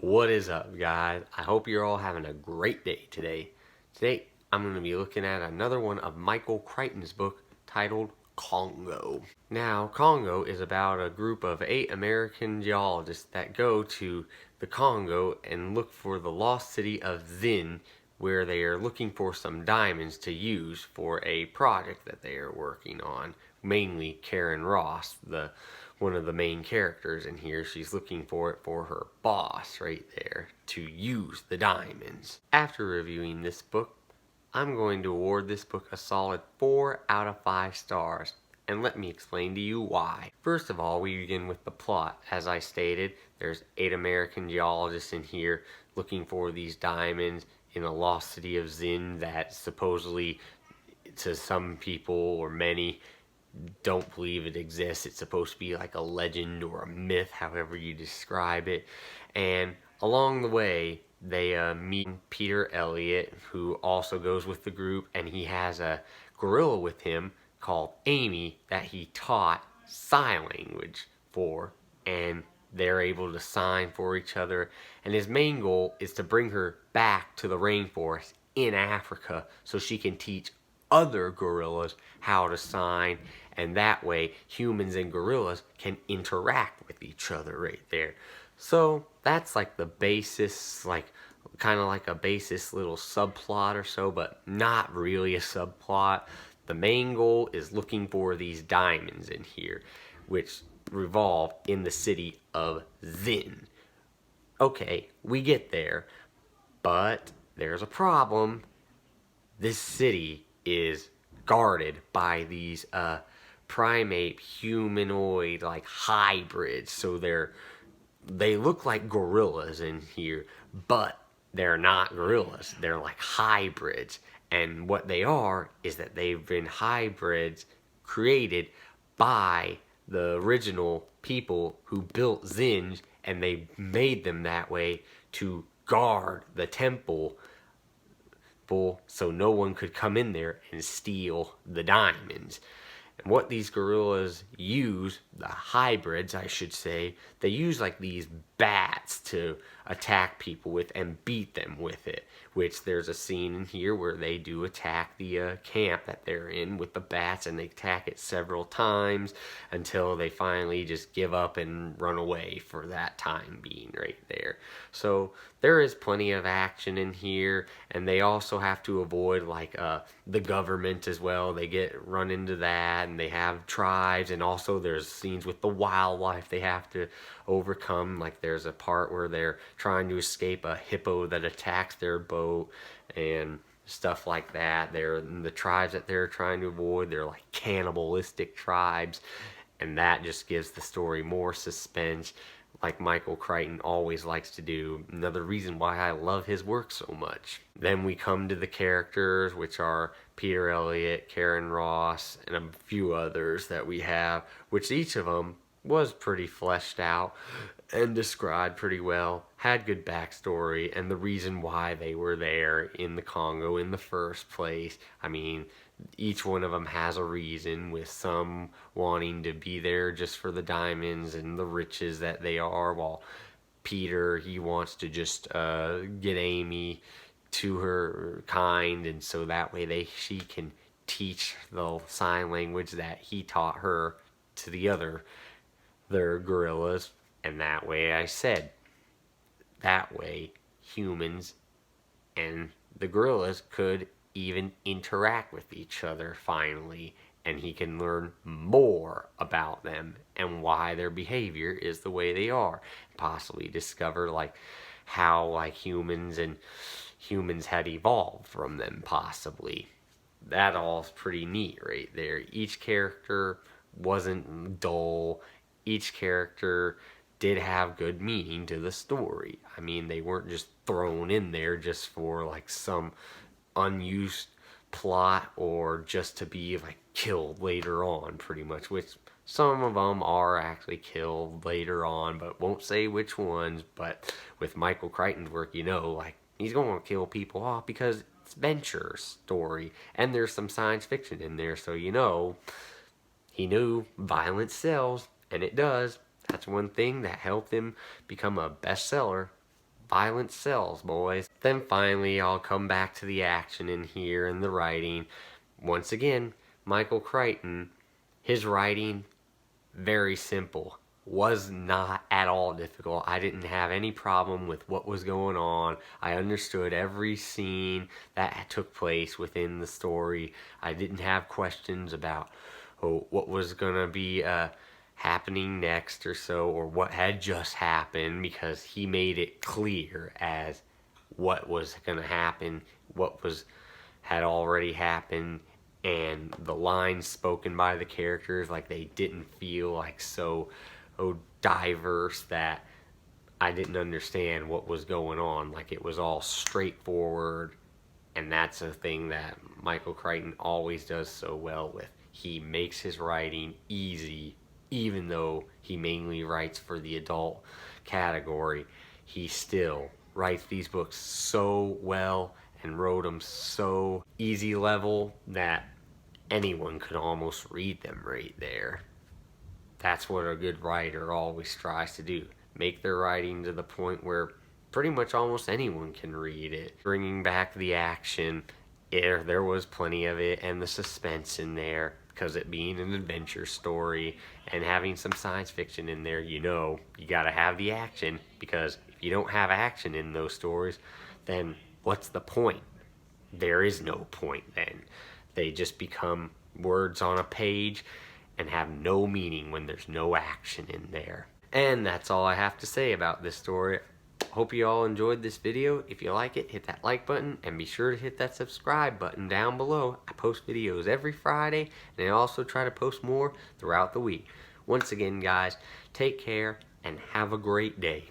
What is up, guys? I hope you're all having a great day today. Today, I'm going to be looking at another one of Michael Crichton's book titled Congo. Now, Congo is about a group of 8 American geologists that go to the Congo and look for the lost city of Zin, where they are looking for some diamonds to use for a project that they are working on. Mainly Karen Ross, one of the main characters in here. She's looking for it for her boss right there to use the diamonds. After reviewing this book, I'm going to award this book a solid 4 out of 5 stars. And let me explain to you why. First of all, we begin with the plot. As I stated, there's 8 American geologists in here looking for these diamonds in a lost city of Zin that supposedly, to some people or many, don't believe it exists. It's supposed to be like a legend or a myth, however you describe it. And along the way, they meet Peter Elliott, who also goes with the group, and he has a gorilla with him called Amy that he taught sign language for, and they're able to sign for each other. And his main goal is to bring her back to the rainforest in Africa so she can teach other gorillas how to sign, and that way humans and gorillas can interact with each other right there. So that's like the basis, like kind of like a basis little subplot or so, but not really a subplot. The main goal is looking for these diamonds in here, which revolve in the city of Zin. Okay, we get there, but there's a problem. This city is guarded by these primate humanoid like hybrids. So they look like gorillas in here, but they're not gorillas. They're like hybrids. And what they are is that they've been hybrids created by the original people who built Zinj, and they made them that way to guard the temple so no one could come in there and steal the diamonds. And what these gorillas use, the hybrids I should say, they use like these bats to attack people with and beat them with it. Which there's a scene in here where they do attack the camp that they're in with the bats, and they attack it several times until they finally just give up and run away for that time being right there. So there is plenty of action in here, and they also have to avoid like the government as well. They get run into that, and they have tribes, and also there's scenes with the wildlife they have to overcome. Like there's a part where they're trying to escape a hippo that attacks their boat and stuff like that. The tribes that they're trying to avoid, they're like cannibalistic tribes, and that just gives the story more suspense, like Michael Crichton always likes to do. Another reason why I love his work so much. Then we come to the characters, which are Peter Elliott, Karen Ross, and a few others that we have, which each of them was pretty fleshed out and described pretty well, had good backstory, and the reason why they were there in the Congo in the first place. I mean, each one of them has a reason, with some wanting to be there just for the diamonds and the riches that they are, while Peter, he wants to just get Amy to her kind, and so that way she can teach the sign language that he taught her to their gorillas. And that way humans and the gorillas could even interact with each other finally, and he can learn more about them and why their behavior is the way they are, possibly discover like how like humans had evolved from them, possibly. That all's pretty neat right there. Each character wasn't dull. Each character did have good meaning to the story. I mean, they weren't just thrown in there just for like some unused plot or just to be like killed later on, pretty much, which some of them are actually killed later on, but won't say which ones. But with Michael Crichton's work, like he's going to kill people off because it's adventure story, and there's some science fiction in there, so he knew violence sells, and it does. That's one thing that helped him become a bestseller. Violence sells, boys. Then finally, I'll come back to the action in here and the writing. Once again, Michael Crichton, his writing, very simple. Was not at all difficult. I didn't have any problem with what was going on. I understood every scene that took place within the story. I didn't have questions about what was going to be happening next or so, or what had just happened, because he made it clear as what was going to happen, what was had already happened, and the lines spoken by the characters, like, they didn't feel like so diverse that I didn't understand what was going on. Like, it was all straightforward, and that's a thing that Michael Crichton always does so well with. He makes his writing easy, even though he mainly writes for the adult category. He still writes these books so well and wrote them so easy level that anyone could almost read them right there. That's what a good writer always tries to do. Make their writing to the point where pretty much almost anyone can read it. Bringing back the action, there was plenty of it, and the suspense in there, because it being an adventure story and having some science fiction in there, you gotta have the action, because if you don't have action in those stories, then what's the point? There is no point then. They just become words on a page and have no meaning when there's no action in there. And that's all I have to say about this story. Hope you all enjoyed this video. If you like it, hit that like button, and be sure to hit that subscribe button down below. I post videos every Friday, and I also try to post more throughout the week. Once again, guys, take care and have a great day.